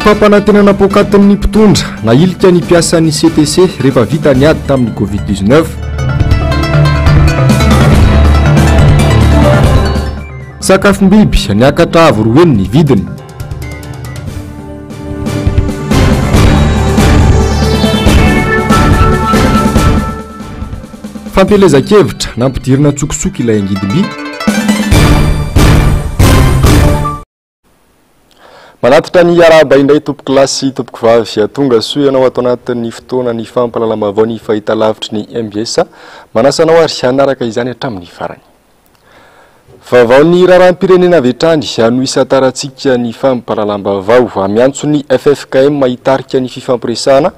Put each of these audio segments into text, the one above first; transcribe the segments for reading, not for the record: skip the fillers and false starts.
fampanantenana pokatin'ny mpitondra na ilika ny piasan'ny CTC rehefa vita ny ady tamin'ny Covid-19. Sakafom-biby niakatra avo roeny ny vidiny. Fampelezan-kevitra nampidirina tsokotsoko ilay angidim-by. Manatitra ny araba indray tompoko lahy sy tompoko vavy atonga soa ianao ato anatin'ny fotoana ny fampalalam-bavao ny fahitalavitry ny MBS manasanao ary hanaraka izany hatramin'ny farany. Vavao ny raharam-pirenena vetrany no isataratsika ny fampalalam-bavao amiantso ny FFKM hitarika ny fifampiresahana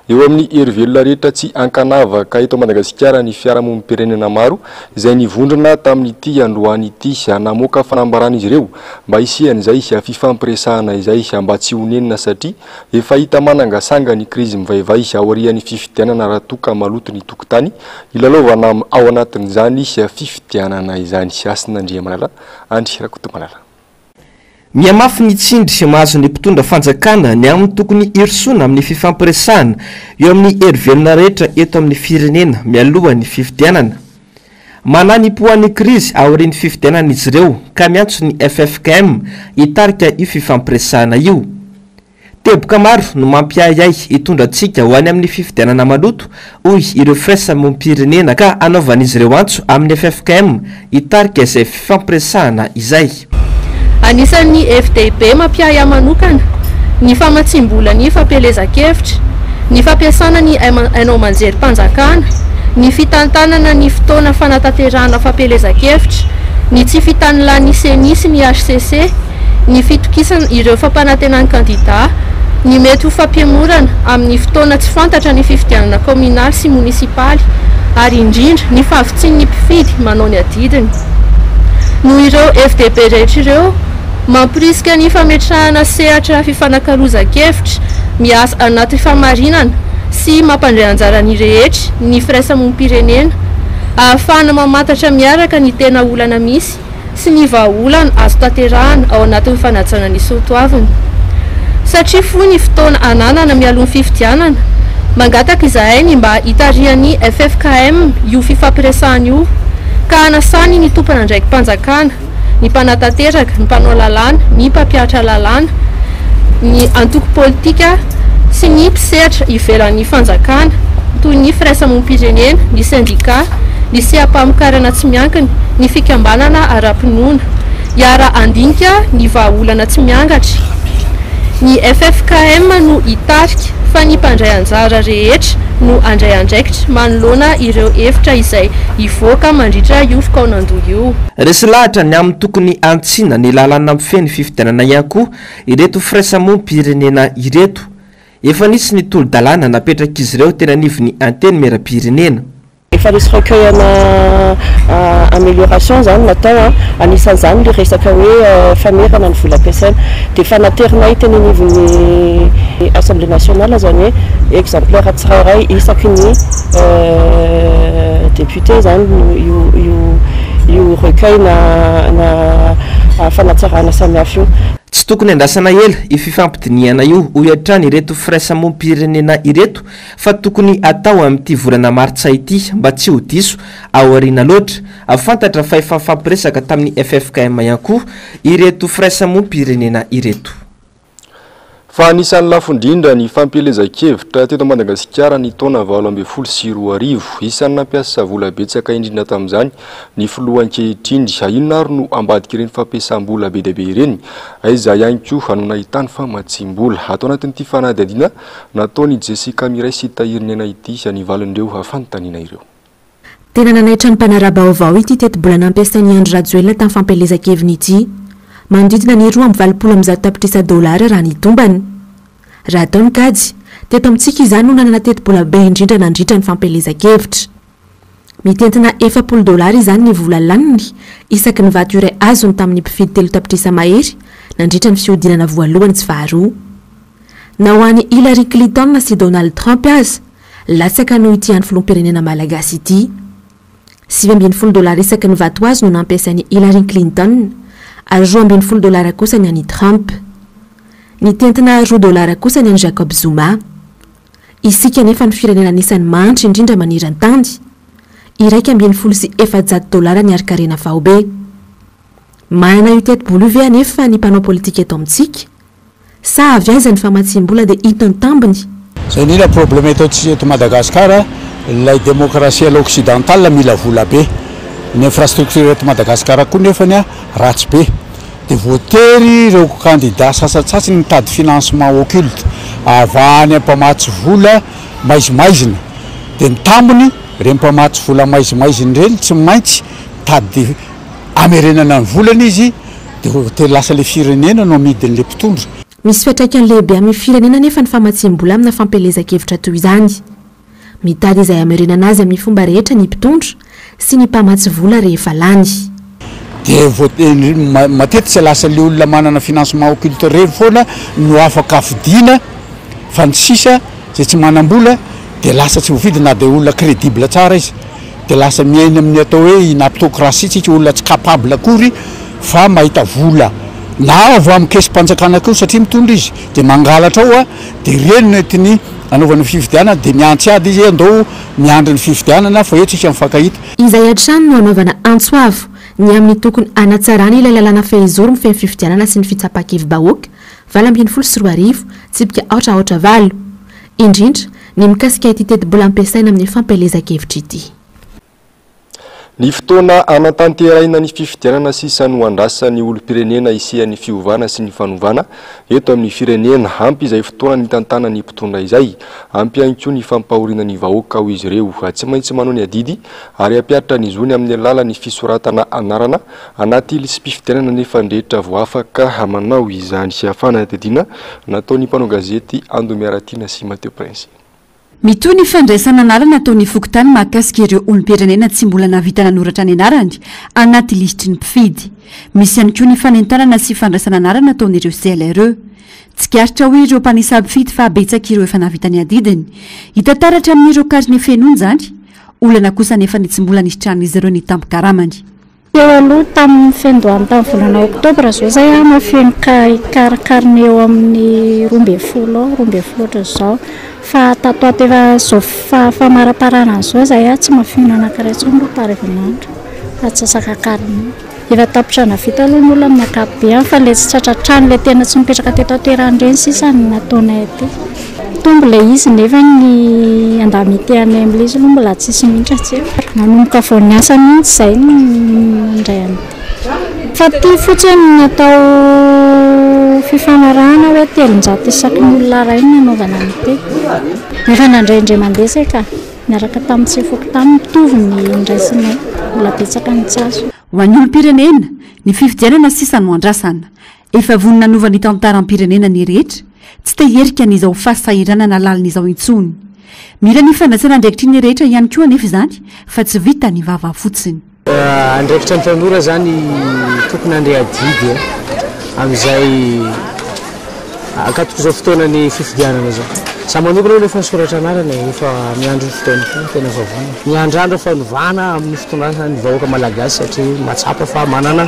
eo amin'ny hery-velona rehetra tsy ankanavaka eto Madagasikara ny fiarahamonim-pirenena maro izay nivondrona tamin'ity androany ity namoaka fanambaran'izy ireo mba hisian'izay fifampiresahana izay mba tsy honenina satria efa hita manangasanga ny krizy mivaivay aorian'ny fifidianana raha toka maloto ny tokotany ilalovana ao anatin'izany fifidianana izany Asin'Andriamanala Andry Rakotomanala. Miamafy ny tsindry mahazo ny mpitondra fanjakana ny amin'ny tokony irsona amin'ny fifampiresahana eo amin'ny hery-velona rehetra eto amin'ny firenena mialohan'ny fifidianana. Manany poan'ny krizy aorian'ny fifidianana izy ireo ka miantso ny FFKM hitarika io fifampiresahana io. Teboka maro no mampiayay hitondrantsika ho any amin'ny fifidianana maloto hoy ireo firaisamonim-pirenena ka anaovan'izy ireo antso amin'ny FFKM hitarika izay fifampiresahana izay. Anisan'ny FDP mampiaya manokana ny famatsimbola ny fampelezan-kevitra, ny fampiasana ny hainao manjery-panjakana, ny fitantanana ny fotoana fanatanterahana fampelezan-kevitra, ny tsy fitanilany senisy ny HCC, ny fitokisana ireo fampanantenany kandida, ny mety ho fampiamorana amin'ny fotoana tsy fantatra ny fifidianana communal sy munisipaly, ary indrindra ny fahavitsin'ny mpifidy manao ny adidiny. Noho ireo FDP rehetra ireo mampirisika ny fametrahana sehatra fifanakaroza-kevitra miasa anaty famarinana sy mampandray anjara ny rehetra ny firaisamonim-pirenena ahafahana mamantatra miaraka ny tena olana misy sy ny vahaolana azo tanterahana ao anatin'ny fanajana ny soatoavina. Satria fo ny fotoana ananana mialohan'ny fifidianana, mangataka izahay ny mba hitarihan'ny FFKM io fifampiresahana io ka anasany ny tompona ndraiky mpanjakana, ny mpanatanteraka, ny mpanao lalàna, ny mpampiatra lalàna, ny antoko politika sy ny mpisehatra ivelan'ny fanjakana toy ny firaisamonim-pirenena, ny syndicat, ny sehampamokarana tsy miankina, ny fikambanana ara-pinoana, hiara andinika ny vahaolana tsy miangatra. Ny FFKM no hitarika fa ny mpandray anjara rehetra no andray andraikitra manoloana ireo hevitra izay hivoaka mandritra io fokaonandoha io. Resy lahatra ny amin'ny tokony antsina ny lalàna mifeny fifidianana ihany koa ireto firaisamonim-pirenena ireto. Efa nisy ny tolo-dalàna napetraka izy ireo tena nivon'ny anteny meram-pirenena. Efa nisy recueil-na amélioration zany natao anisan'izany le resaka hoe famerana ny vola ampiasaina dia efa naterina tenenivon'ny Assemblée nationale zany hoe exemplaire tsirairay isaky ny député zany io recueil na fanatsarana samihafa io. Tsy tokony andrasana ela io fifampidiniana io ho hiatrany ireto firaisamonim-pirenena ireto fa tokony atao amin'ity volana martsa ity mba tsy ho diso aoriana loatra afantatra fa efa fampiresaka tamin'ny FFKM ihany koa ireto firaisamonim-pirenena ireto. Fa anisan'ny lafondrindra ny fampelezan-kevitra teto Madagasikara ny taona 2024 isan'ny nampiasa vola betsaka indrindra tamin'izany ny filohan-kehitrindry inona ary no ambadika ireny fampiasam-bola be dia be ireny aiza ihany koa hanona hitany famatsim-bola atao anatin'ity fanadihadiana nataony Jessica Miray sy tahiriny anay ity ny valindreo afanontaniana ireo. Tena nanaitra ny mpanara-baovao ity teti-bola nampiasain'ny Andry Rajoelina tamin'ny fampelezan-keviny ity. Mandidina ny $2.7 raha ny tombany. Raha ataony kajy, teto amintsika izany no nanana teti-bola be indrindra nandritra ny fampelezan-kevitra. Mitentina $40 izany ny vola laniny isaky ny vato iray azony tamin'ny mpifidy 3 tapitrisa mahery nandritra ny fiodinana voalohany tsy faharoa. Na ho an'ny Hillary Clinton sy Donald Trump aza, latsaka no ity any filoham-pirenena malagasy ity. $7 isaky ny vato azy no nampiasain'ny Hillary Clinton, ary $12 kosa ny an'i Trump. Ny tentina $10 kosa ny an Jacob Zuma. Isika nefa ny firenena anisan'ny manitra indrindra maniran-tany. $170 ny arikarena vaobe. Manana io teti-bolo ve anefa ny mpanao politika eto amintsika? Sa avy aiza ny famatsiam-bola dia hitony tambiny? Zay indrindra problème eto Madagasikara, ilay démocratie occidentale mila vola be. Ny infrastructure eto Madagasikara koa nefany ratsy be. Dia voatery ireo candidat sasatsatsy mitady financement occulte avany mpamatsy vola maizimaizina. Dia ny tambiny ireny mpamatsy vola maizimaizina ireny tsy maintsy tady amerenana ny volana izy dia voatery lasa le firenena no amidin'le mpitondra. Misy fiantraikany lehibe amin'ny firenena nefa ny famatsiam-bola amina fampelezan-kevitra toy izany. Mitady izay amerenana azy amin'ny fomba rehetra ny mpitondra sy ny mpamatsy vola rehefa lany. Dia matetika lasa le olona manana financement occulte reny foana no afaka afidiana fa ny sisa zay tsy manam-bola dia lasa tsy voafidy na dia olona crédible tsara izy. Dia lasa miaina amin'ny atao hoe inaptocratie tsika olona tsy capable akory fa mahita vola na avy amin'ny kesym-panjakana koa satria mitondra izy dia mangalatra ao dia reny netiny anaovana fifidianana dia miantsy ady izy andao miandry ny fifidianana fa eo tsika mifankahita. Izay hatrany no anaovana antsoavo ny amin'ny tokony anatsarana ilay lalàna fehizoro mifehy fifidianana sy ny fitsapakevy-bahoaka 2024 tsipika 4-4 indrindra ny mikasika ity teti-bola ampiasaina amin'ny fampelezan-kevitra ity. Ny fotoana anatanteraina ny fifidianana sy sanoandrasany olom-pirenena isian'ny fiovana sy ny fanovana eto amin'ny firenena ampy izay fotoana ny tantana ny mpitondra izay ampy ihany koa ny fampahoriana ny vahoaka ho izy ireo tsy maintsy manao ny adidy ary ampiatra ny zony amin'ny alalan'ny fisoratana anarana anaty lisam-pifidianana nefa ndrehetra voafaka manao izany sy hafanatediana nataony mpanao gazety Andomiaratina sy Mateo Prince. Mitoy ny fandraisana anarana ataon'ny fokotany mahakasika ireo olom-pirenena tsy mbola navita nanoratra ny anarany anaty lisitry ny mpifidy. Misy ihany koa ny fanentanana sy fandraisana anarana ataon'ireo CLRE. Tsikaritra hoe ireo mpanisy mpifidy fa betsaka ireo efa navita ny adidiny. Hita taratra amin'ireo kariny fenoany zany. Olana kosa nefa ny tsy mbola nisitran'izy ireo ny tampokaramany. Eo aloha tamin'ny fendoany tamin'ny volana oktobra zao zay mafeno karakariny eo amin'ny 12 zao fa tato efa zao famaraparana zao zay tsy mafeno anankiray tsony parevinandro atsasakakariny efa tapitra navita aloha ny olona amin'ny ankapobeny fa le tsy tratratrano le tena tsy mipetraka teto toerany ireny sisa ny nataonay aty tombo le izy nefa ny andamiteanay amin'ilay izy aloha mbola tsisy mihitsy atsika nanomboka vao niasa mihitsy zay ndray any fa ty fotsiny natao fifanarahana hoe 300 isaky ny olona ray ny anaovana an'ity nefa nandraindray mandeha zay ka miaraka tamin'ny tsefoky tamin'ny mitovy ny ndraisinay mbola betsaka ny tsazo. Ho an'ny olom-pirenena ny fifidianana sisa no andrasana efa vonona nova ny tantaram-pirenena ny rehetra tsy teherika n'izao fahasahiranana lalin'izao intsony. Mila ny fandraisana andraikitry ny rehetra ihany koa anefa izany fa tsy vita ny vava fotsiny. Andraikitra ny tanora zany tokony andeha adidy amin'izay akatoko zao fotoana ny fifidianana zao. Sa manokana hoe efa nisoratra anarana efa miandro ny fotoana koa tena vavana. Miandrandra fanovana amin'ny fitondrana ny vahoaka malagasy satria matsapa fa manana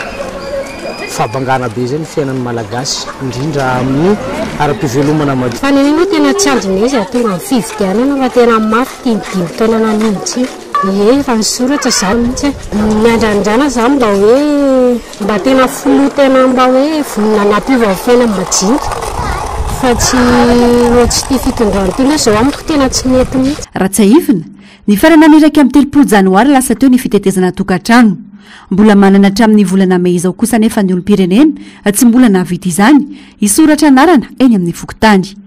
fabangana be zay ny fiainan'ny malagasy indrindra amin'ny ara-pivelomana madio. Fa neny tena tsy andriny izy atonga ny fifidianana fa tena mafy 5 taona nanitsy. Efa nisoratra zao mihitsy miandrandrana zao mba hoe mba tena folo tena mba hoe vonina nampiova fiaina majinika fa tsy hoe tsy tia fitondrana ty zao amiko tena tsy mety mihitsy. Ratsaivina ny farana niraiky amin'ny 3 janoary lasa teo ny fitetezana tokantrano. Mbola manana hatramin'ny volana Mey izao kosa nefa ny olom-pirenena tsy mbola navita izany isoratra anarana eny amin'ny fokotany.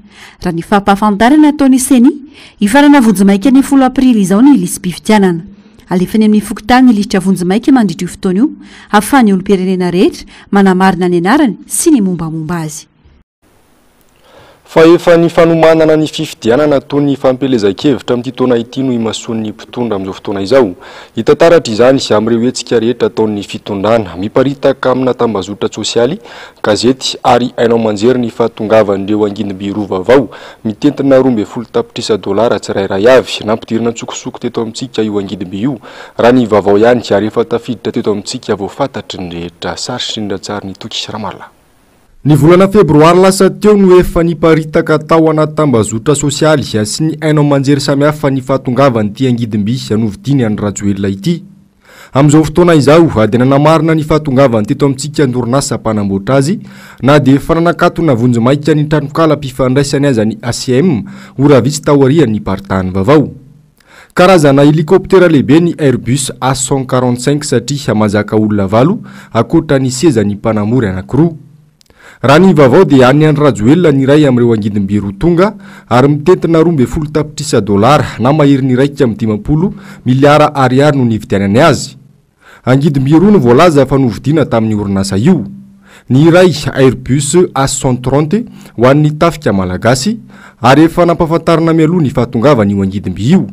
Raha ny fampahafantarana ataon'ny seni ifarana vonjimaika ny 10 aprily izao ny lisam-pifidianana. Alefany amin'ny fokotany ny lisitra vonjimaika mandritra io fotoana io ahafahan'ny olom-pirenena rehetra manamarina ny anarany sy ny mombamomba azy. Fa efa ny fanomanana ny fifidianana toy ny fampelezan-kevitra amin'ity taona ity no imasoan'ny mpitondra amin'izao fotoana izao. Hita taratra izany sy amin'ireo hetsika rehetra ataon'ny fitondrana miparitaka amina tambazotra sosialy gazety ary hainao manjery ny fahatongavan'ireo angidimby rova vao mitentina $12 tsirairay avy nampidirina tsokosoko teto amintsika io angidimby io raha ny vaovao ihany ary efa tafiditra teto amintsika voafantatry ny rehetra sary sindra tsara ny toky Ramala. Ny volana febroary lasa teo no efa niparitaka tao anaty tambazotra sosialy sy ny hainao manjery samihafa ny fahatongavany ty angidim-by anovidiny any Rajoelina ity. Amin'izao fotoana izao ady nanamarina ny fahatongavany teto amintsika andorinasa mpanamboatra azy na dia fananakatona vonjimaika ny tranokala mpifandraisany azy ny ACM ora vitsy tao aorian'ny paritany vaovao. Karazana helikoptera lehibe ny Airbus A145 satria mazaka olona valo akoatra ny seza ny mpanamory anankiroa. Raha ny vaovao dia any any Rajoelina ny iray amin'ireo angidim-by roa tonga ary mitentina $12 tapitrisa na mahery ny raika amin'ny 50 miliara ariary no nividianany azy. Angidim-by roa no voalaza fa novidiana tamin'ny orinasa io. Ny iray Airbus A130 ho an'ny tafika malagasy ary efa nampafantarina mialoha ny fahatongavany io angidim-by io.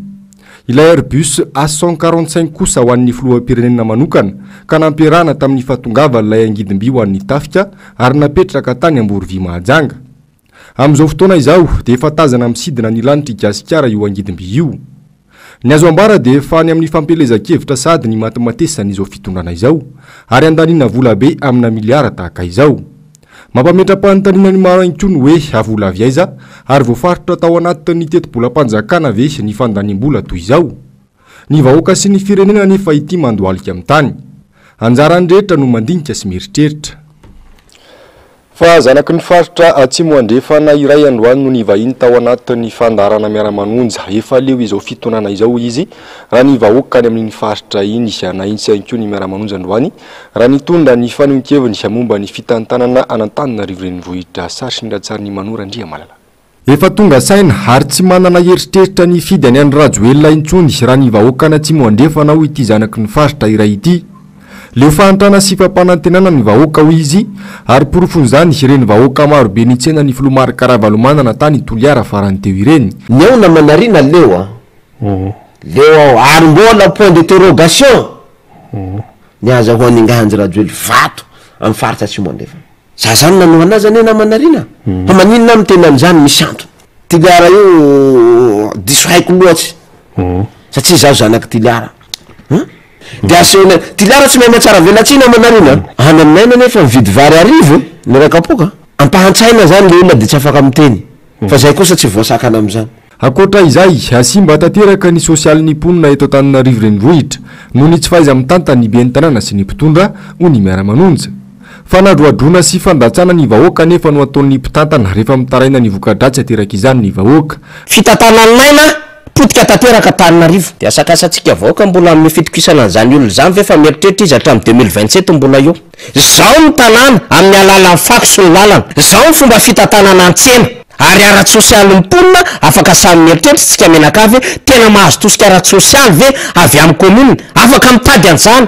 Ilay Airbus A145 kosa ho an'ny filoham-pirenena manokana ka nampiarahana tamin'ny fahatongavany ilay angidim-by ho an'ny tafika ary napetraka tany Amborovy Mahajanga. Amin'izao fotoana izao dia efa tazana misidina ny lanitra Gasikara io angidim-by io. Ny azo ambara dia efa any amin'ny fampelezan-kevitra sady ny matimatesany izao fitondrana izao ary andaniana vola be amina miliara tahaka izao. Mampametra-panontaniana ny maro ihany hoe avola avy aiza ary voafaritra tao anatin'ny teti-bolam-panjakana ve ny fandanim-bola toy izao. Ny vahoaka sy ny firenena nefa ity mandohalika amin'ny tany. Anjarany rehetra no mandinika sy mieritreritra. Fa zanaky ny faritra Atsimo Andrefana iray androany no nivahiny tao anatin'ny fandarana miara-manonja efa leo izao fitonana izao izy raha ny vahoaka any amin'ny faritra iny na iny sy ihany ny miara-manonja androany raha nitondra ny fanehoan-keviny momba ny fitantanana Antananarivo renivohitra sary sy ny ratsary ny Manora Andriamalala. Efa tonga saina ary tsy manana heritreritra ny fidy any Rajoelina intsony raha ny vahoaka any Atsimo Andrefana ho ity zanaky ny faritra iray ity. Leo fahantrana sy fampanantenana ny vahoaka ho izy ary porofon'izany ireny vahoaka maro be nitsena ny Filomary Karavalomanana tany Toliara farany teo ireny. Ny ao na manarina leo leo ary mbola point d'interrogation ny azahoan'ny Nganjy Rajoely vato amin'ny faritra Atsimo Andrefana. Zazany nanohana azy ane na manarina fa maninona mitena amin'izany misy antony. Toliara io diso haiko loatsy satria zaho zanaky Toliara. Dia asena Toliara tsy mahay matsara velatsina manarina any aminay nefa mividy vary arivo ny rakapoka ampahantsaina zany le olona dia tsy afaka miteny fa zay kosa tsy voasakana amin'izany. Akoatra izay asimba tanteraka ny sosialy ny mponina eto Antananarivo renivohitra noho ny tsy fahaiza mitantana ny ben'ny tanàna sy ny mpitondra ho ny miara-manonja. Fanadroadrona sy fandatsana ny vahoaka nefa no ataon'ny mpitantana rehefa mitaraina ny voka-dratsy ateraka izany ny vahoaka. Fitantananaina potika tanteraka Antananarivo dia asakasatsika vahoaka mbola amin'ny fitokisana an'izany olona zany ve fa mieritreritra izy hatramin'ny 2027 mbola eo. Zao ny tanàna amin'ny alalan'ny fako sy ny lalana, zao ny fomba fitantanana an-tsena ary aratsy sosialy mponina afaka samy mieritreritra tsika menakavy tena mahazo tosika aratsy sosialy ve avy amin'ny commune afaka mitady an'izany.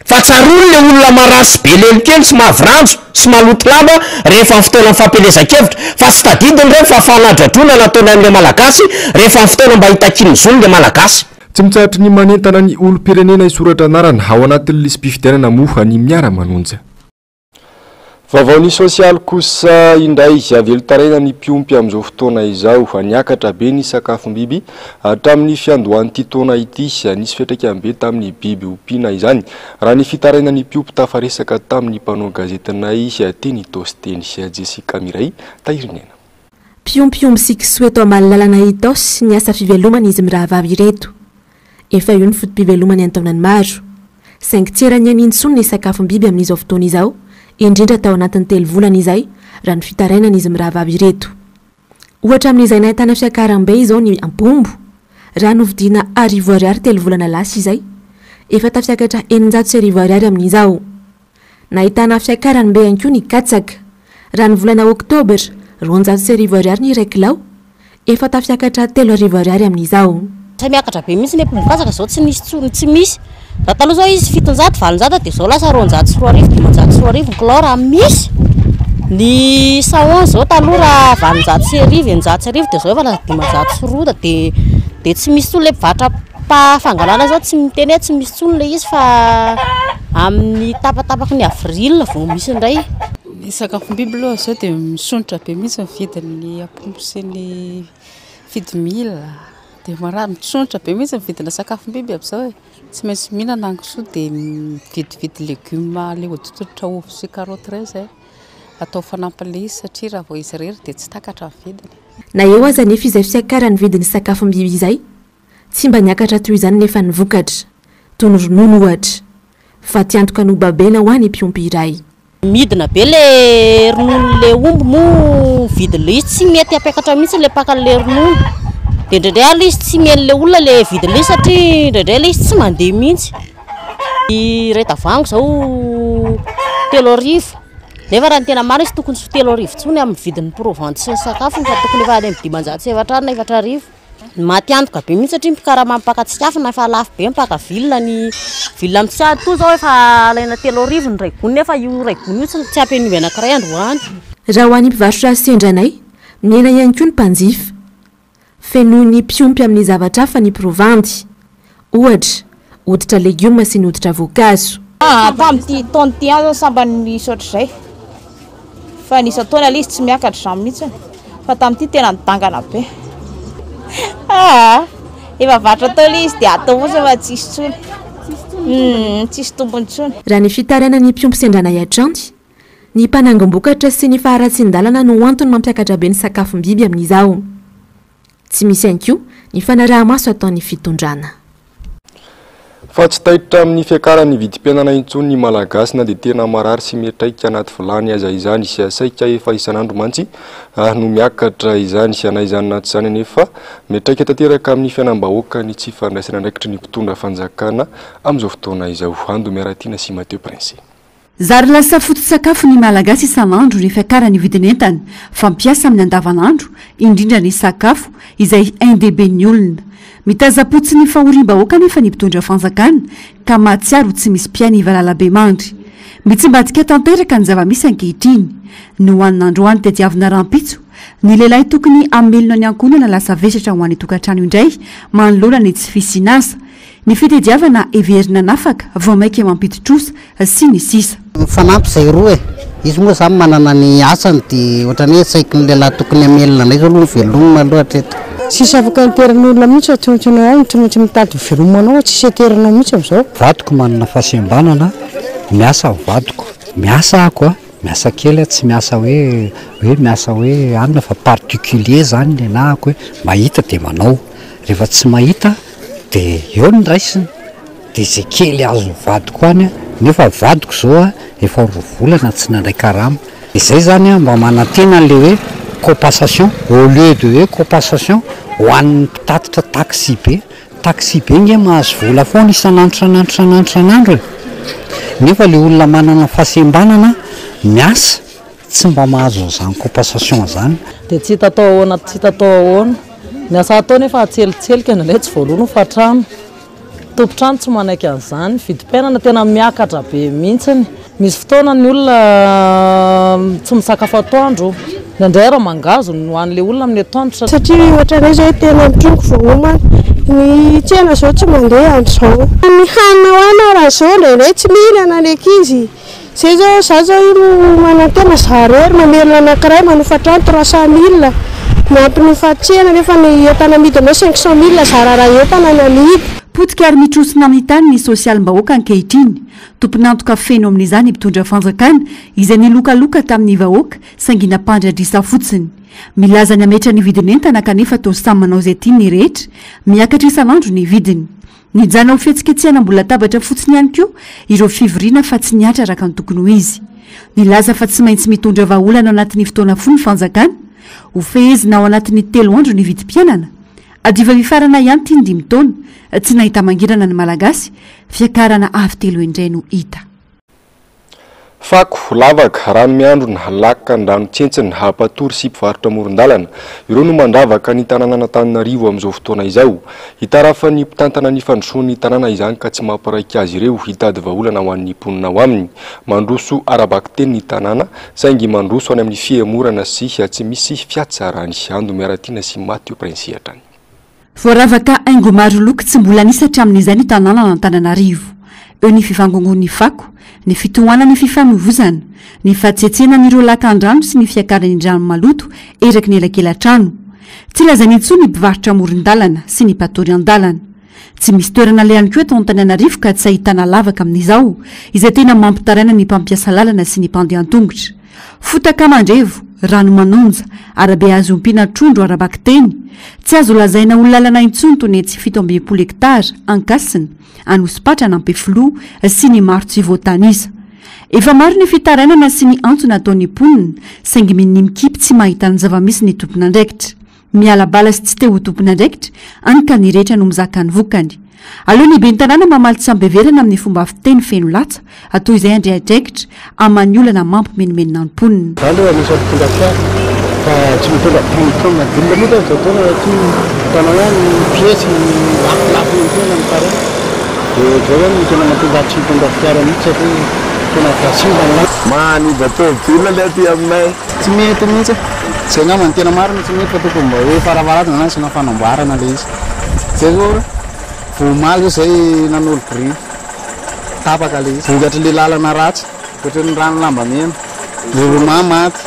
Fa tsaroly le olona marasy be lelikely sy mahavranjo sy maloto lamba rehefa amin'ny fotoana fampelezan-kevitra fa tsy tadidiny reo fa fanadradrona nataony amin'ilay malagasy rehefa amin'ny fotoana mba hitakiny zony le malagasy. Tsy mitsahatra ny manentana ny olom-pirenena isoratra anarana ao anatin'ny lisam-pifidianana moa ny miara-manonja. Vaovao sosialy kosa indray avelo taraina ny mpiompy amin'izao fotoana izao niakatra be ny sakafom-biby hatramin'ny fiandohan'ity taona ity nisy fiantraikany tamin'ny biby ompiana izany raha ny fitaraina ny mpiompy tafaresaka tamin'ny mpanao gazetinay teny Tosteny Jessica Miray tahirinena. Mpiompy sikisy eto Malalana Itos ny asa fivelomana izy mirahavavy ireto. Efa io ny fotom-pivelomany an-taonany maro. Saingitsirany any intsony ny sakafom-biby amin'izao fotoana izao. Indrindra tao anatin'ny 3 volana izay raha ny fitarainana izy mirahavavy ireto. Ohatra amin'izay nahitana fiakaram-be izao ny ampombo raha novidiana R1000 3 volana lasa izay efa tafiakatra 900 amin'izao. Nahitana fiakaram-be ihany koa ny katsaka raha ny volana Oktobra 200 ny 1 kilao efa tafiakatra 300 amin'izao. Tsy miakatra be mihitsy ny ampombo-katsaka zao tsy misy. Raha taloha zao izy 700 valonjata dia zao lasa 200 dimanjato kilao raha misy. Ny saon zao taloha raha valonjato sy arivo dia zao efa lasa dimanjato sy roa dia tsy misy tsony le mpivarotra fangalana zao tsy miteny hoe tsy misy tsony le izy fa amin'ny tapatapaky ny avril vao misy indray. Ny sakafom-biby aloha zao dia misontra be mihitsy mividin'ny ampombo sy ny fidimila dia maraha misontra be mihitsy mividina sakafom-biby amin'izao tsy maintsy mihinana ankisoa dia mividividy legioma le hoditototra ovy sy karoty ireny zay atao fanampiny satria raha vao izy rery dia tsy takatra vidiny. Na eo aza nefa izay fiakara ny vidiny sakafom-biby izay tsy mba niakatra toy izany nefa nivokatra toy ny ronono ohatra fa tiantoka nobabena ho any mpiompy iray. Midina be le ronono le omby mo vidy le izy tsy mety apekatra mihitsy le pakany le ronono dia indraindray ala izy tsy mihain'le olona le vidy le satria indraindray ala izy tsy mandeha mihitsy. Iray tavango zao 3,000 nefa raha ny tena marina izy tokony sy 3,000 tsony amin'ny vidin'ny provanty sy ny sakafo fa tokony efa any amin'ny 700 na 4,000. Matiantoka be mihitsy satria mpikarama mipaka tsikafona efa lafo be mipaka vilona ny vilona amin'ny tsiady to zao efa alaina 3,000 ny ray gony nefa io ray gony io tsy ampian'ivy anankiray androany. Raha ho any mpivarotra sendranay miaina ihany koa ny mpanjifa fenoy ny mpiompy amin'ny zavatra hafa ny provanty ohatra hoditra legioma sy ny hoditra voankazo. Tamin'ity taona ity zao samba nisaotra izay fa nisa taona izy tsy miakatra izany mihitsy fa tamin'ity tena nidangana be. Efa vatra taona izy dia atao fotsiny fa tsisy tsony tsisy tombony tsony. Raha ny fitaraina ny mpiompy sendranay atranty ny mpanangom-bokatra sy ny faharatsin-dalana no antony mampiakatra be ny sakafom-biby amin'izao. Tsy misy ihany koa ny fanaraha-maso ataon'ny fitondrana. Fa tsy tahitra amin'ny fiakarany vidim-piainana intsony ny malagasy na dia tena marary sy metraika anaty vilany aza izany sy asaika efa isan'andro mantsy no miakatra izany sy anay izany anaty izany nefa metraika tanteraka amin'ny fiainam-bahoaka ny tsy fandraisana andraikitra ny mpitondra fanjakana amin'izao fotoana izao. Ando Miaratiana sy Mateo Prince. Zary lasa foto-tsakafo ny malagasy isan'andro ny fiakarany vidin'entana fampiasa amin'ny andavanandro indrindra ny sakafo izay indebe-ny olona. Mitaza-potsy ny fahorim-bahoaka nefa ny mpitondra fanjakana ka mahatsiaro tsy misy mpianiva lalabe mandry. Mitsimbatsika tanteraka ny zava-misy ankehitriny no hoanin'androany tadiavina rampitso ny lehilahy tokony amelona ny ankonana lasa vesatra ho any tokantrano indray manolona ny tsy fisinasa ny fitadiavana everina nafaka vao maika mampitotrosa sy ny sisa. Fanampy izay roa izy moa zany manana ny asany dia ohatrany hoe tsaiky ny lehilahy tokony amelona indray zao aloha velomina aloha hatreto. Tsisy afaka niteran'olona mihitsy atontonao tsy mitady velomanao tsisy ateranao mihitsy amin'izao. Vadiko manana fahasembanana miasa vadiko miasa ako miasa kely tsy miasa hoe miasa hoe anona fa particulier zany ny anahako hoe mahita dia manao rehefa tsy mahita dia eo ny raisiny dia izay kely azo vadiko any nefa vadiko zao efa rovolana tsy nandray karama izay zany mba manantena le hoe compensation au lieu de hoe compensation ho an'ny mpitatitra taxi be nge mahazo vola foana isan'andro nefa le olona manana fahasembanana miasa tsy mba mahazo an'izany compensation zany dia tsy hita atao ahoana tsy hita atao ahoana ny asa atao nefa atselitselika nalay tsy voaloana fa trano tompotrano tsy manaiky an'izany vidim-piainana tena miakatra be mihitsiny misy fotoana ny olona tsy misakafo atoandro nandray raha mangazo no hoan'le olona amin'ny atoandro satria ohatranay zao tena mitrongo vohoma ny tsena zao tsy mandeha andro zao ny hanina hoana raha zao ndraindray tsy mihinana ndraiky izy zay zao za zao io manantena zarery mamelona anankiray manofatrano 300,000 miampiny fatsena nefa ny entana amidinao 500,000 zararaha entana ny amidy. Potika ary mitrosina amin'ny tany ny sosialim-bahoaka ankehitriny tomponantoka feno amin'izany mpitondra fanjakana izay nilokaloka tamin'ny vahoaka sangina mpandradrisa fotsiny milaza ny ametra ny vidin'entana kanefa tao samy manao izay tiany ny rehetra miakatra isan'andro ny vidiny nijana ho fihetsiketsehana mbola tabatra fotsiny ihany koa ireo fivoriana fa tsy niatra araka ny tokony ho izy nilaza fa tsy maintsy mitondra vahaolana ao anatin'ny fotoana fo ny fanjakana ho fehezina ao anatin'ny 3 andro ny vidim-piainana adiva mifarana ihany ty ny 5 taona tsy nahita mangirana ny malagasy fiakarana avy 3 indray no hita. Fako lavaka rano miandro na laka ndrano tsentsiny hapatory sy mpivarotra amoron-dalana ireo no mandravaka ny tanàna Antananarivo amin'izao fotoana izao hitarafa ny mpitantana ny fandrosoan'ny tanàna izany ka tsy mamparaika azy ireo hitady vahaolana ho an'ny mponina ao aminy mandroso arabaka teny ny tanàna saingy mandroso any amin'ny fiemorana sy tsy misy fiatsarany. Ando Miaratiana sy Mateo Prince hatrany. Voaravaka aingo maro loko tsy mbola nisatra amin'izany tanàna Antananarivo eo ny fivangongon'ny fako ny fitohanany fifamoivozana ny fahatsetsehana laka andrano sy ny fiakarany ndrano maloto eraky ny elakela-trano tsy lazany intsony ny mpivarotra amoron-dalana sy ny mpatory an-dalana tsy misy toerana lehany koa eto Antananarivo ka tsy ahitana lavaka amin'izao izay tena mampitaraina ny mpampiasa lalana sy ny mpandeha an-tongotra. Fotaka mandrevo, rano manonja, arabe azo ompiana trondro arabaky teny. Tsy azo lazaina ho lalana intsony toy ny tsy 17 hektara Ankasina, Anosipatrana, Ampefilo sy ny maro tsy voatanisa. Efa maro ny fitarainana sy ny antony ataon'ny mponina saingy ny mikipy tsy mahita ny zava-misy ny tompona andraikitra. Miala bala sy tsy te ho tompona andraikitra anyka ny rehetra no mizaka ny vokany. Aleo ny be ny tanàna mamaly tsy ambeverana amin'ny fomba fiteny feno latsa atao izay andriadraikitra aman'ny olana mampimenimena ny mponina. Aloha misy mpitondra fiara fa tsy mitondra mpitondra dinga mita zao tona ty tanàna ny piesy lafilafy tena ny tara. Dia zao ihany tena mahatonga tsy mitondra fiara mihitsy satria tena fasimba ny many batomobile le aty aminay tsy mety mihitsy. Zay angamba ny tena marina tsy mety fa tokony mba hoe farafaratana na sina fanamboarana le izy. Zay zao vomaly zay nanolo gris tapaka le izy. Vokatry le lalana ratsy ohatra ny rano lamba mena. Voro maty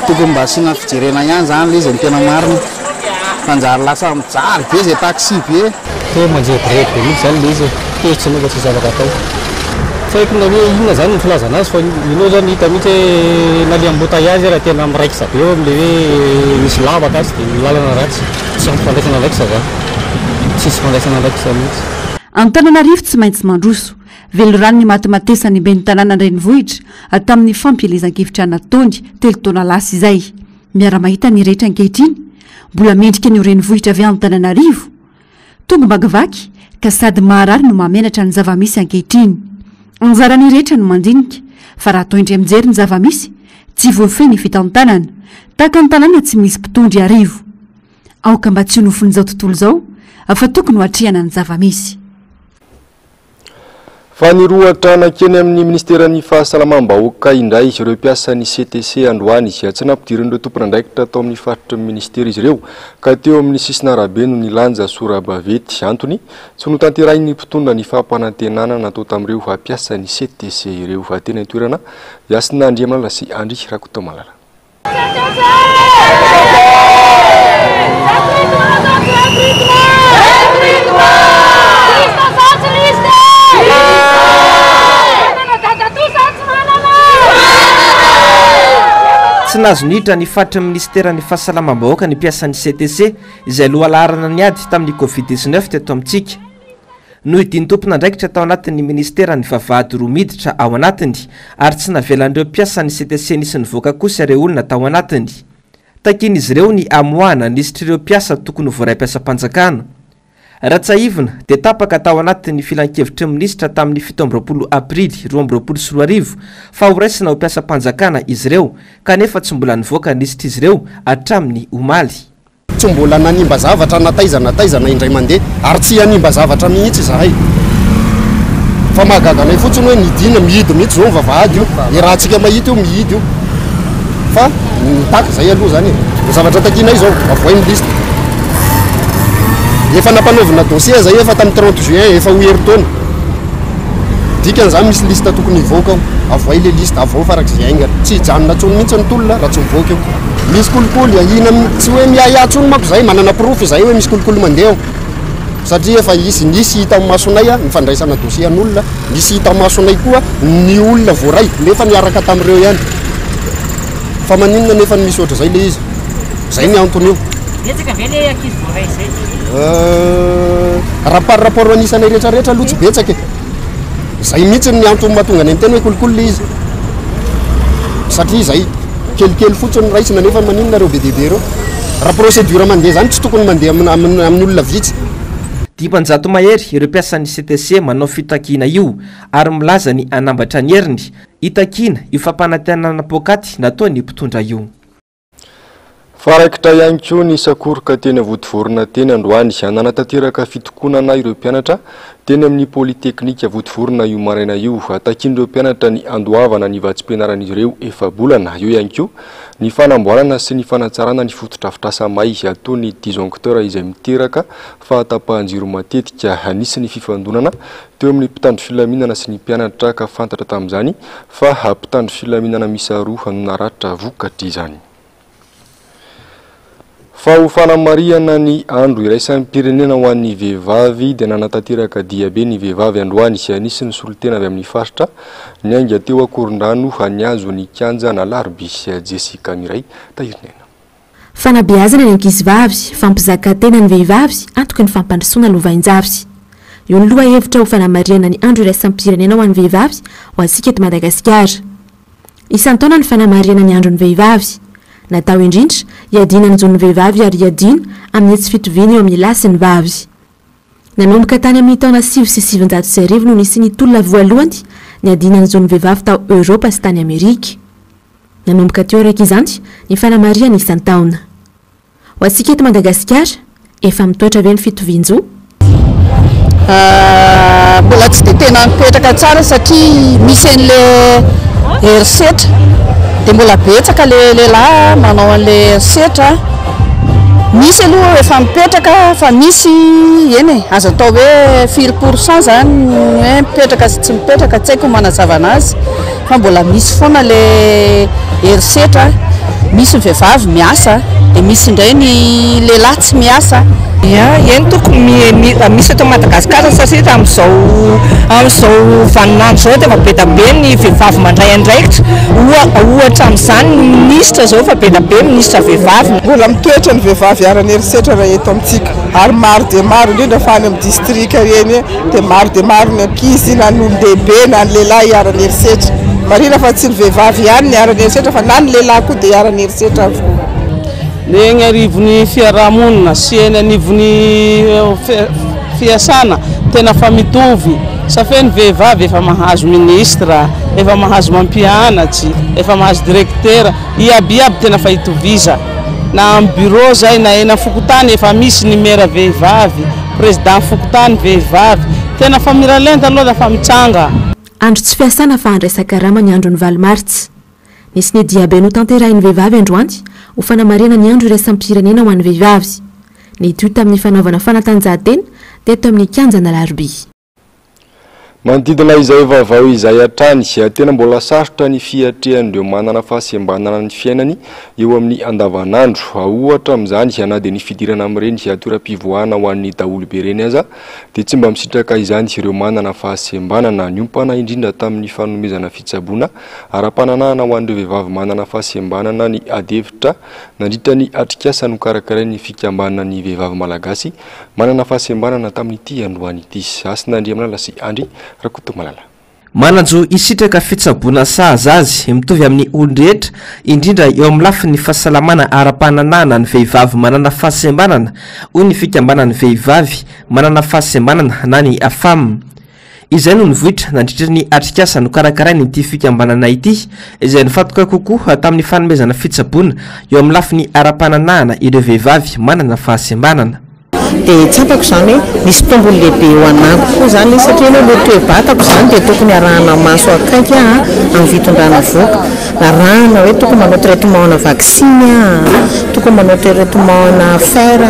tokony mba asina fijerena ihany zany le izy ny tena marina. Fanjary lasa mijaly be zay taxi be. Te manjery be mihitsy zany le izy. Tesy nefa tsy zavatra atao. Saiko na hoe inona zany ny filazana azy fa inao zany hita mihitsy na le embouteillage raha tena miraikitra be eo amin'le hoe misy lavaka azy dia lalana ratsy tsy ampifandraisana andraikitra zany. Tsisy fandraisana andraikitra mihitsy. Antananarivo tsy maintsy mandroso. Velorano ny matimatesany be ny tanàna renivohitra tamin'ny fampielezan-kevitra nataony 3 taona lasa izay. Miara-mahita ny rehetra ankehitriny mbola mendrika ny renivohitra avy amin'ny Antananarivo. Tonga magavaky ka sady maharary no mamenatra ny zava-misy ankehitriny. Anjaran'ny rehetra no mandinika fa raha atao indray mijery ny zava-misy tsy voafeny vita amin'ny tanàna tahaka ny tanàna tsy misy mpitondry arivo. Aoka mba tsy nofon'izao tontolo izao fa tokony ho atrihana ny zava-misy. Fa nirohatra nakeny amin'ny ministeran'ny fahasalamam-bahoaka indray ireo mpiasa ny CTC Androany izay tsy nampidirin'ireo tompon'andraikitra atao amin'ny faritry ny ministera izy ireo ka teo amin'ny sisina arabe no nilanja sora-bavety antony tsy notanterahin'ny mpitondra ny fampanantenana natao tamin'ireo mpiasa ny CTC ireo fa tena itoerana Yasina Andriamalala sy Andry Rakotomalala. Tsy nazo niditra ny faritry ny ministeran'ny fahasalamam-bahoaka ny mpiasan'ny CTC izay lohalarana niady tamin'ny Covid-19 teto amintsika. Noho idiny tompon'andraikitra tao anatin'ny ministeran'ny vavahady roa miditra ao anatiny ary tsy navelan'ireo mpiasan'ny CTC nisy nivoaka kosa ireo olona tao anatiny. Takin'izy ireo ny amoahana nisitrireo mpiasa tokony voaray-piasam-panjakana. Ratsaivina dia tapaka tao anatin'ny filan-kevitry minisitra tamin'ny 17 aprily 2024 fa horaisina ho mpiasam-panjakana izy ireo kanefa tsy mbola nivoaka nisitra izy ireo hatramin'ny omaly. Tsy mbola nanimba zavatra nataizana indray mandeha ary tsy hanimba zavatra mihitsy zahay. Fa mahagaganay fotsiny hoe nidina mihidy mihitsy zao vavahady io. Ny raha tsika mahita io mihidy io. Fa nitaka zay aloha zany. Zavatra takinay zao avoay ny lista. Efa nampanovina dossier zay efa tamin'ny 30 juin efa ho herin-taona. Dikan'izany misy lista tokony hivoaka ao. Avoay le lista avao farak'izay aingana. Tsy hijanona tsony mihitsy ny tolona raha tsy mivoaka eo. Misy kolikoly ahina tsy hoe miaya tsony manko zay manana proof zay hoe misy kolikoly mandeha ao. Satria efa nisy hita amin'ny masonay ny fandraisana dossier an'olona, nisy hita amin'ny masonay koa ny olona voaray nefa niaraka tamin'ireo ihany. Fa maninona nefa misy ohatra zay le izy. Zay ny antony io. Betsaka ve le ankizy voaray zay? Rapport anisany rehetrarehetra aloha tsy betsaka. Zay mihitsy ny antony mahatonga ny teny hoe kolikoly le izy. Satria zay kelikely fotsiny raisina nefa maninona reo be dia be reo. Raha procédure mandeha zany tsy tokony mandeha amin'ny olona vitsy. Dimanjato mahery ireo mpiasan'ny CTC manao fitakina io ary milaza ny anambatra ny heriny itakina io fampanantenana pôkaty nataony mpitondra io. Farakitra ihany koa ny sakoroka teny Vodivorona teny Androany nanatateraka fitokonana ireo mpianatra teny amin'ny polyteknika Vodivorona io maraina io atakin'ireo mpianatra ny andoavana ny vatsim-pianaran'izy ireo efa bolana io ihany koa ny fanamboarana sy ny fanatsarana ny fotodrafitrasa may ataony disjoncteur izay miteraka fahatapahan-jiro matetika nisy ny fifandonana teo amin'ny mpitandro filaminana sy ny mpianatra ka fantatra tamin'izany fa mpitandro filaminana misa roa no naratra vokatra izany. fa ho fanamariana ny andro iraisan'ny pirenena ho an'ny vehivavy dia nanatanteraka diabe ny vehivavy androany sy anisy ny solotena avy amin'ny faritra ny ainga teo akoron-drano haniazo ny kanja na larobisy Jessica Miray tahirinena. Fanabeazana ny ankizivavy fampizaka tena ny vehivavy antoka ny fampandrosoana lovainjavy. Io ny loha hevitra ho fanamariana ny andro iraisan'ny pirenena ho an'ny vehivavy ho antsika eto Madagasikara. Isan-taona ny fanamariana ny andro ny vehivavy. Natao indrindra iadina ny jon'ny vehivavy ary iadina amin'ny tsy fitoviana eo amin'ny lahy sy ny vavy. Nanomboka tany amin'ny taona 1990 no nisy ny tolona voalohany ny adina ny jon'ny vehivavy tao Europa sy tany Amerika. Nanomboka teo raiky izany ny fanamariana isan-taona. Ho antsika eto Madagasikara efa mitoetra avy ny fitovian-jo. Mbola tsy dia tena mipetraka tsara satria misy an'ilay herisetra dia mbola betsaka le lehilahy manao an'ilay herisetra. Misy aloha efa mipetraka fa misy eny azo atao hoe 4% zany hoe mipetraka sy tsy mipetraka tsy haiko manazava anazy fa mbola misy foana le herisetra. Misy vehivavy miasa dia misy indray ny lehilahy tsy miasa. Eny tokony misy eto Madagasikara satria amin'izao vaninandro zao dia efa be da be ny vehivavy mandray andraikitra. Ohatra amin'izany ny ministra zao efa be da be ministra vehivavy. Mbola mitoetra ny vehivavy arany herisetra raha eto amintsika ary maro dia maro indrindra fa any amin'ny distrika eny dia maro dia maro ny ankizy na ny olon-dehibe na ny lehilahy arany herisetra. Marina fa tsy ny vehivavy ihany ny arany herisetra fa na ny lehilahy koa dia arany herisetra avokoa. Eny arivon'ny fiarahamonina sy eny anivon'ny fiasana tena fa mitovy. Safeny vehivavy efa mahazo ministra, efa mahazo mampianatsy, efa mahazo direktera, iabiaby tena fa hitoviza. Na amin'ny bureau zay na eny Fokotany efa misy numera vehivavy, président Fokotany vehivavy, tena fa miralenta aloha da fa mitsanga. Andro tsy fiasana fa andraisaka rama ny andro ny valomaritsy. Nisy ny diabe no tanterahin'ny vehivavy androany ho fanamariana ny andro iraisan'ny pirenena ho an'ny vehivavy. Ny toy tamin'ny fanaovana fanatanjahantena dia eto amin'ny kanja na larobia. Manodidina izay vaovao izay hatrany tena mbola sarotra ny fiatrehan'ireo manana fahasembanana ny fiainany eo amin'ny andavanandro. Ohatra amin'izany na dia ny fidirana amin'ireny toeram-pivoahana ho an'ny daholobe ireny aza dia tsy mba misitraka izany ireo manana fahasembanana niompana indrindra tamin'ny fanomezana fitsaboana ara-pananahana ho an'ireo vehivavy manana fahasembanana ny adevitra nandritra ny atrikasa no karakarain'ny fikambanana ny vehivavy malagasy manana fahasembanana tamin'ity androany ity. Asinandry aminala sy andry Mananjo isitraka fitsaboana sahaza azy mitovy amin'ny olon-drehetra indrindra eo amin'ny lafin'ny fahasalamana ara-pananahana ny vehivavy manana fahasembanana hoy ny fikambanana ny vehivavy manana fahasembanana na ny AFAM. Izay no nivohitra nandritra ny atrikasa no karakarainy ity fikambanana ity izay nifatoka kokoa tamin'ny fanomezana fitsaboana eo amin'ny lafin'ny ara-pananahana ireo vehivavy manana fahasembanana. Dia tsapako izany hoe misy tombony lehibe ho anako koa izany satria hoe toe-batako izany dia tokony arahana maso akaiky amin'ny fitondrana voaka. Arahana hoe tokony manao traitement na vaccine, tokony manao traitement na fer,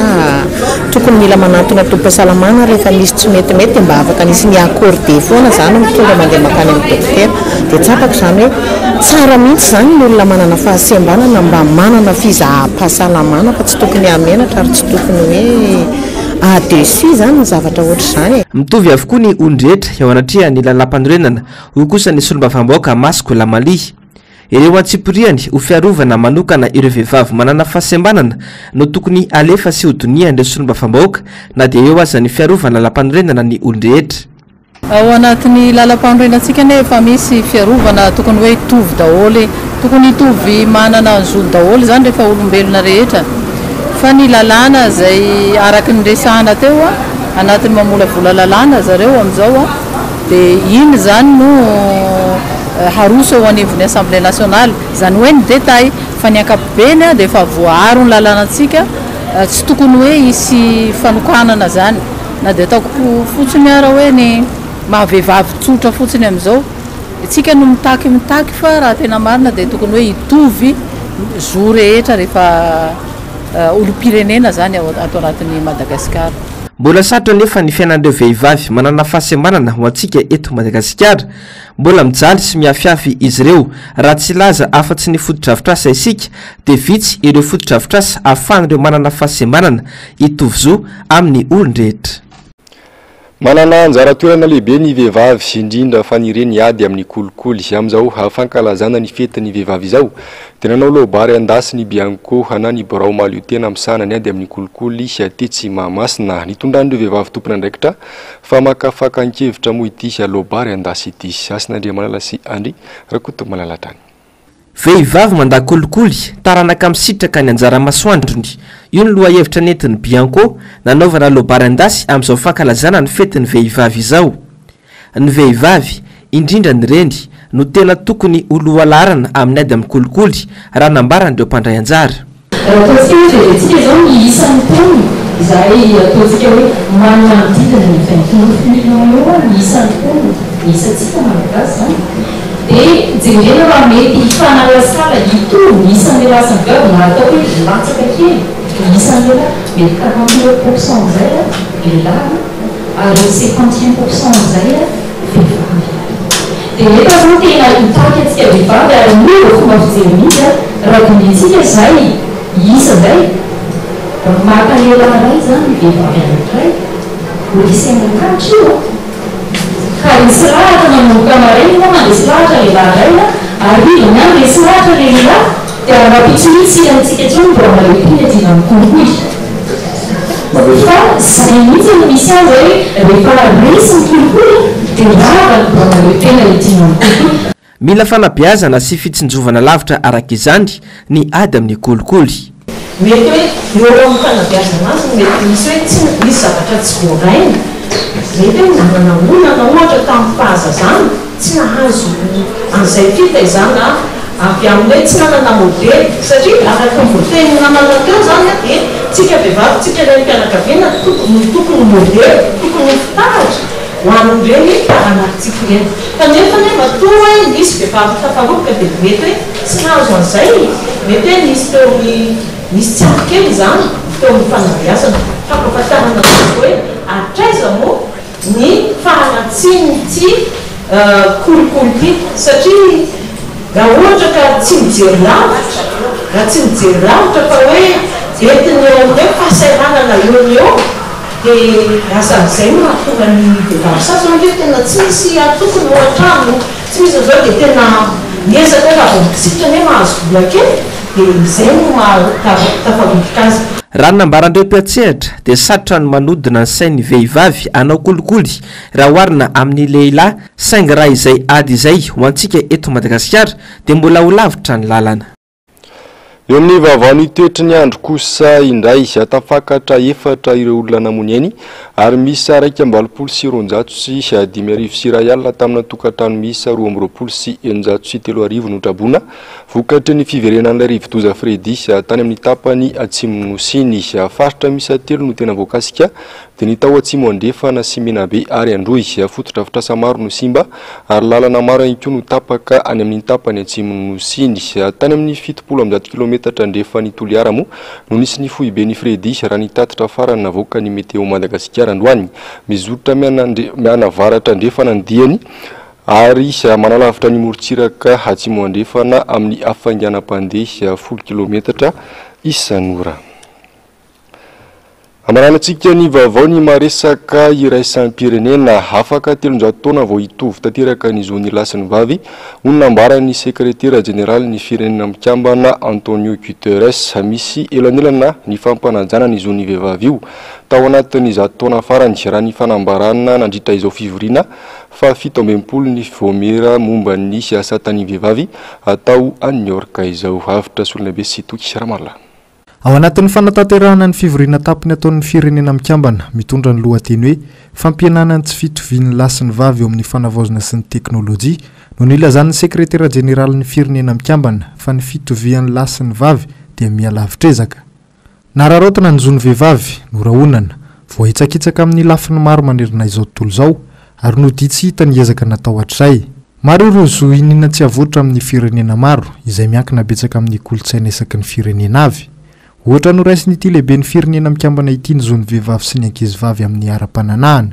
tokony mila manatona tompo-pahasalamana rehefa misy tsy metimety mba afaka nisy ny accordé foana izany mitondra mandeha makany amin'ny dokotera. Dia tsapako izany hoe tsara mihitsy izany ny olona manana fahasembanana mba manana fizaha-pahasalamana fa tsy tokony hamenatra ary tsy tokony hoe adesy zany ny zavatra ohatra izany. Mitovy avokoa ny olon-drehetra eo anatria ny lalam-panorenana ho kosa ny solombavam-bahoaka Masiko Lamali. Ireo antsipiriany ho fiarovana manokana ireo vehivavy manana fahasembanana no tokony alefa sy hodinian'ireo solombavam-bahoaka na dia eo aza ny fiarovana lalam-panorenana ny olon-drehetra. Ao anatin'ny lalam-panorenantsika efa misy fiarovana tokony hoe hitovy daholo, tokony hitovy manana ny zolo daholo zany rehefa olombelona rehetra. Fa ny lalàna izay araky ny resahana teo anatin'ny mamolavola lalàna zareo amin'izao dia iny zany no haroso eo anivon'ny Assemblée nationale. Izany hoe ny détail fa ny ankapobeny dia efa voaharo ny lalànantsika, tsy tokony hoe hisy fanokanana zany na dia ataoko fotsiny ara hoe ny mahavehivavy tsotra fotsiny amin'izao. Itsika no mitaky fa raha tena marina dia tokony hoe hitovy zo rehetra rehefa olo-pirenena zany ato anatin'ny Madagasikara. mbola sarotra nefa ny fiainan'ireo vehivavy manana fahasembanana ho antsika eto Madagasikara. Mbola mijaly sy miafiafy izy ireo raha tsy laza afa-tsy ny fotodrafitrasa isika dia vitsy ireo fotodrafitrasa ahafahan'ireo manana fahasembanana hitovy zo amin'ny olon-drehetra. Manana anjara toerana lehibe ny vehivavy indrindra fa ny reny ady amin'ny kolikoly. Amin'izao hafankalazana ny fetin'ny vehivavy izao dia nanao lobary andasy ny Bianco na ny Borao Malio tena misana ny ady amin'ny kolikoly atetsy Mahamasina. Nitondran'ireo vehivavy tompona andraikitra fa makafaka-nkevitra moa ity lobary andasy ity. Asin'Andriamanala sy Andry Rakoto Malalatrany. Vehivavy mandakolikoly taranaka misitraka ny anjara masoandrony. Io ny lohahevitra nentin'ny Bianco nanaovana lobary andasy amin'izao fankalazana ny fetin'ny vehivavy izao. Ny vehivavy indrindra ny reny no tena tokony olohalarana amin'ny ady amin'ny kolikoly raha nambaran'ireo mpandray anjara. Ataontsika verentsika izao ny isan'ny taona izay ataontsika hoe manodidina ny 29 millions eo ny isan'ny taona ny isantsika malagasy zany. Dia jerena raha mety hifanarasala hitovy isan'ny rasan'ny vavy na atao hoe latsaka kely isan'ny ela mety 49% zay lehilahy ary 51% zay vehivavy. Dia nefa zao tena hitaky antsika vehivavy ary milo fomba fijery mihitsy raha dindintsika zay isa zay maka lehilahy ray zany vehivavy anankiray olisenakatra io ka misy lahatra namonoka maraina na mandresy lahatra lehilahy ray arivany any resy lahatra lehilahy dia rapitsomitsy antsika tsony mbola maleopiny adina amin'ny kolikoly fa zay mihitsy no misy azy hoe rehefa resy ny kolikoly dia ravany mbola maleopena adina amin'ny kolikoly. Mila fanabeazana sy fitsinjovana lavitra araka izany ny ady amin'ny kolikoly. Mety hoe eo amin'ny fanabeazana azy mety misy hoe tsy misy zavatra tsy voaraina. Mety hoe nanana olana ohatra tamin'ny fahazazana tsy nahazo an'izay fita izany avy amin'ny hoe tsy nanana modely satria araka ny voateny namana teo zany dia tsika vehivavy tsika ilay mpianakaviana tokony modely tokony fitaratra ho an'ireny taranaritsika ireny. Kanefa nefa toa hoe nisy vehivavy tafaroboka dia mety hoe tsy nahazo an'izay mety hoe nisy teo nisy tsy ankely zany teo amin'ny fanabeazana fa fahafantarana hoe atraiza moa ny fahalatsiny ty kolikoly ty satria raha ohatra ka tsy mijery lavitra raha tsy mijery lavitra fa hoe entiny eo hoe fahasahiranana eo dia asan'izay no mahatonga ny vehivavy sasy hoe tena tsy misy atokony ao an-trano tsy misy zao dia tena miezaka raha vao misitra ny hoe mahazo vola kely dia izay no tafaroboka azy. Raha nambaran'ireo mpiatsehatra dia sarotra ny manodina ny sain'ny vehivavy anao kolikoly raha oharina amin'ny lehilahy saingy raha izay ady izay ho antsika eto Madagasikara dia mbola ho lavitra ny lalana. Eo amin'ny vaovao toetry ny andro kosa indray tafakatra efatra ireo olona namony any ary misy 180 sy 500 tamina tokatrano misy 220 sy 903 notrabona vokatry ny fiverenan'ilay rivodoza Fredy tany amin'ny tapany atsimo Nosiny. Faritra misy 3 no tena voakasika dia ny tao atsimo andrefana sy Menabe ary Androy fotodrafitrasa maro no simba ary lalana maro ihany koa no tapaka any amin'ny tapany atsimo Nosiny tany amin'ny 70 km andrefany Toliara moa no nisy ny foibe ny Fredy raha nitatitra farany navoaka ny meteo Madagasikara androany mizotra miana varatra andrefana ny diany ary manalavitra ny morontsiraka atsimo andrefana amin'ny afainganam-pandeha 10 km isan'ora. Amaranantsika ny vaovao ny maresaka iraisampirenena afaka 300 taona vao hitovy tanteraka ny zony lasin'ny vavy hono nambarany sekretera general ny firenena mikambana Antonio Guterres. Misy elanelana ny fampanajana ny zony vehivavy io tao anatin'ny 100 taona farany raha ny fanambarana nandritra izao fivoriana fa 17 ny vomera momba ny asatany vehivavy atao a New York izao. Avitra solonaibe sy toky Ramarla. Ao anatin'ny fanatanterahana ny fivoriana tapiny ataon'ny firenena mikambana mitondra ny lohateny hoe fampihenana ny tsy fitovian'ny lasin'ny vavy eo amin'ny fanavaozana sy ny teknôlôjia no nilazan'ny sekretera jeneralin'ny firenena mikambana fa ny fitovian'ny lasin'ny vavy dia mialavitrezaka. Nararotana ny zony vehivavy norahonana voahitsakitsaka amin'ny lafiny maro manerina izao tontolo izao ary noditsy hita ny ezaka natao hatray. Maro ireo zo inina tsy avoatra amin'ny firenena maro izay miankina betsaka amin'ny kolontsaina isaky ny firenena avy. ohatra noraisiny ity lehibe ny firenena mikambana ity ny zony vehivavy sy ny ankizivavy amin'ny ara-pananahana.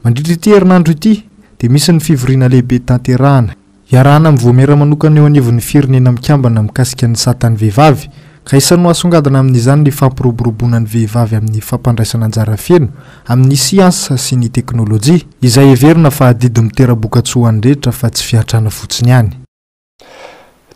Mandritra ity herinandro ity dia misy ny fivoriana lehibe tanterahana iarahana amin'ny voamera manokana eo anivon'ny firenena mikambana mikasika ny satany vehivavy ka isan'ny hasongadina amin'izany ny fampiroboroboana ny vehivavy amin'ny fampandraisana anjara feno amin'ny siansa sy ny teknôlôjia izay heverina fa hadidy mitera-bokatsoa andrehetra fa tsy fiatrana fotsiny ihany.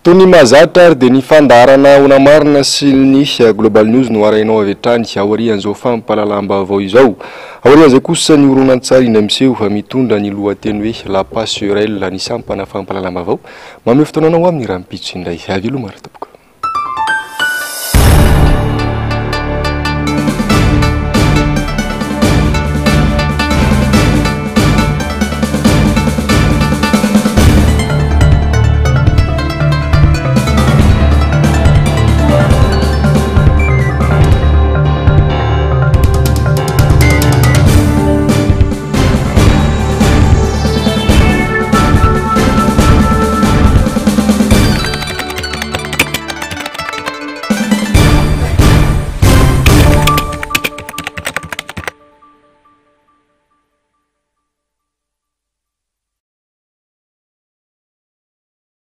Toy ny mahazatra ary dia ny fandarana ona marina sy ny Global News no arahinao avy hatrany aorian'izao fampahalalam-baovao izao. Aorian'izay kosa ny horonan-tsary iny miseho mitondra ny lohateny hoe La Passerelle ny sampana fampahalalam-baovao. Mamy fotoana anao amin'ny raha mipitso indray avy ilomara.